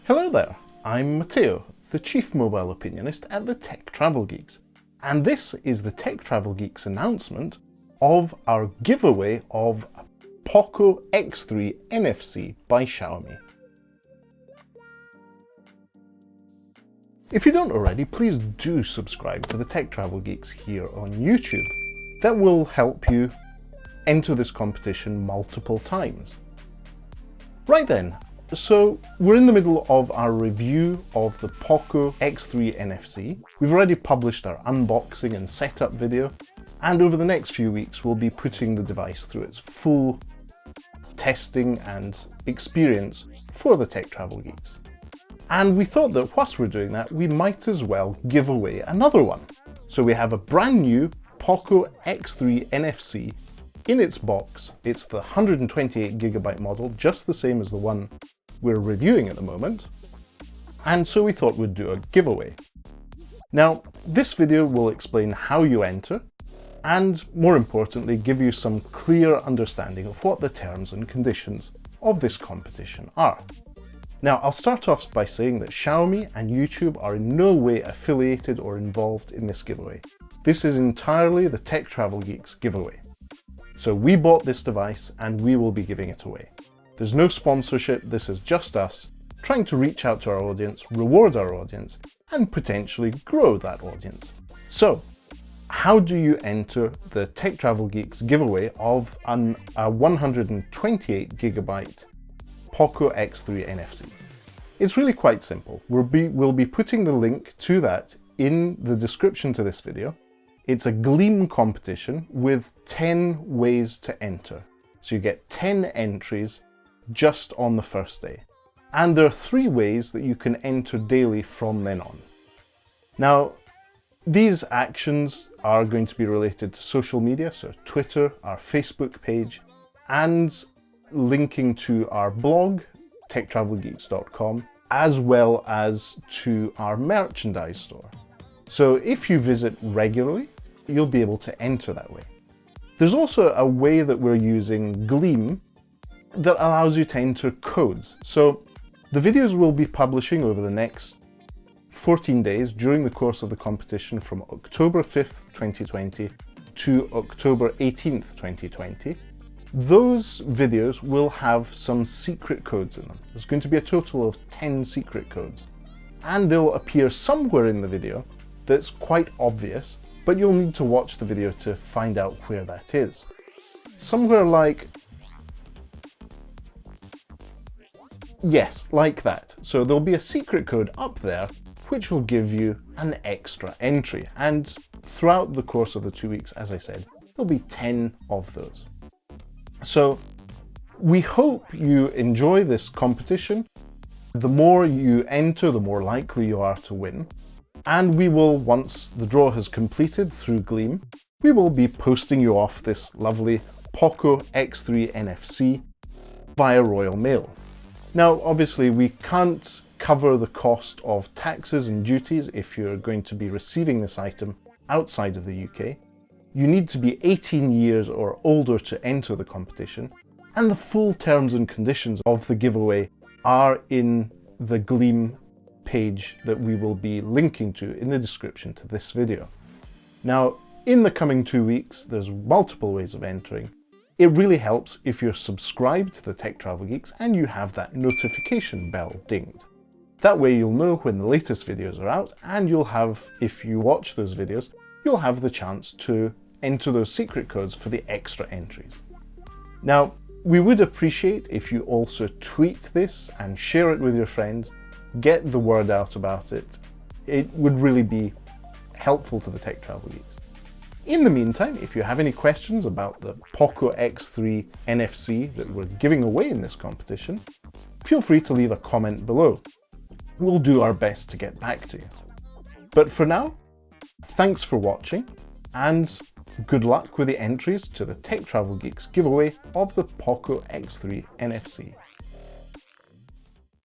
Hello there, I'm Matteo, the Chief Mobile Opinionist at the Tech Travel Geeks, and this is the Tech Travel Geeks announcement of our giveaway of a POCO X3 NFC by Xiaomi. If you don't already, please do subscribe to the Tech Travel Geeks here on YouTube. That will help you enter this competition multiple times. Right then, so we're in the middle of our review of the POCO X3 NFC. We've already published our unboxing and setup video, and over the next few weeks we'll be putting the device through its full testing and experience for the Tech Travel Geeks. And we thought that whilst we're doing that, we might as well give away another one. So we have a brand new POCO X3 NFC in its box. It's the 128GB model, just the same as the one we're reviewing at the moment. And so we thought we'd do a giveaway. Now, this video will explain how you enter, and more importantly, give you some clear understanding of what the terms and conditions of this competition are. Now, I'll start off by saying that Xiaomi and YouTube are in no way affiliated or involved in this giveaway. This is entirely the Tech Travel Geeks giveaway. So we bought this device and we will be giving it away. There's no sponsorship, this is just us trying to reach out to our audience, reward our audience, and potentially grow that audience. So, how do you enter the Tech Travel Geeks giveaway of a 128GB POCO X3 NFC? It's really quite simple. We'll be putting the link to that in the description to this video. It's a Gleam competition with 10 ways to enter. So you get 10 entries just on the first day. And there are 3 ways that you can enter daily from then on. Now, these actions are going to be related to social media, so Twitter, our Facebook page, and linking to our blog, techtravelgeeks.com, as well as to our merchandise store. So if you visit regularly, you'll be able to enter that way. There's also a way that we're using Gleam that allows you to enter codes. So the videos we'll be publishing over the next 14 days during the course of the competition from October 5th, 2020 to October 18th, 2020. Those videos will have some secret codes in them. There's going to be a total of 10 secret codes, and they'll appear somewhere in the video that's quite obvious, but you'll need to watch the video to find out where that is. Somewhere like, yes, like that. So there'll be a secret code up there which will give you an extra entry, and throughout the course of the 2 weeks, as I said, there'll be 10 of those. So we hope you enjoy this competition. The more you enter, the more likely you are to win. And we will, once the draw has completed through Gleam, we will be posting you off this lovely POCO X3 NFC via Royal Mail. Now, obviously, we can't cover the cost of taxes and duties if you're going to be receiving this item outside of the UK. You need to be 18 years or older to enter the competition, and the full terms and conditions of the giveaway are in the Gleam page that we will be linking to in the description to this video. Now, in the coming 2 weeks, there's multiple ways of entering. It really helps if you're subscribed to the Tech Travel Geeks and you have that notification bell dinged. That way you'll know when the latest videos are out, and you'll have, if you watch those videos, you'll have the chance to enter those secret codes for the extra entries. Now, we would appreciate if you also tweet this and share it with your friends, get the word out about it. It would really be helpful to the Tech Travel Geeks. In the meantime, if you have any questions about the POCO X3 NFC that we're giving away in this competition, feel free to leave a comment below. We'll do our best to get back to you. But for now, thanks for watching, and good luck with the entries to the Tech Travel Geeks giveaway of the POCO X3 NFC.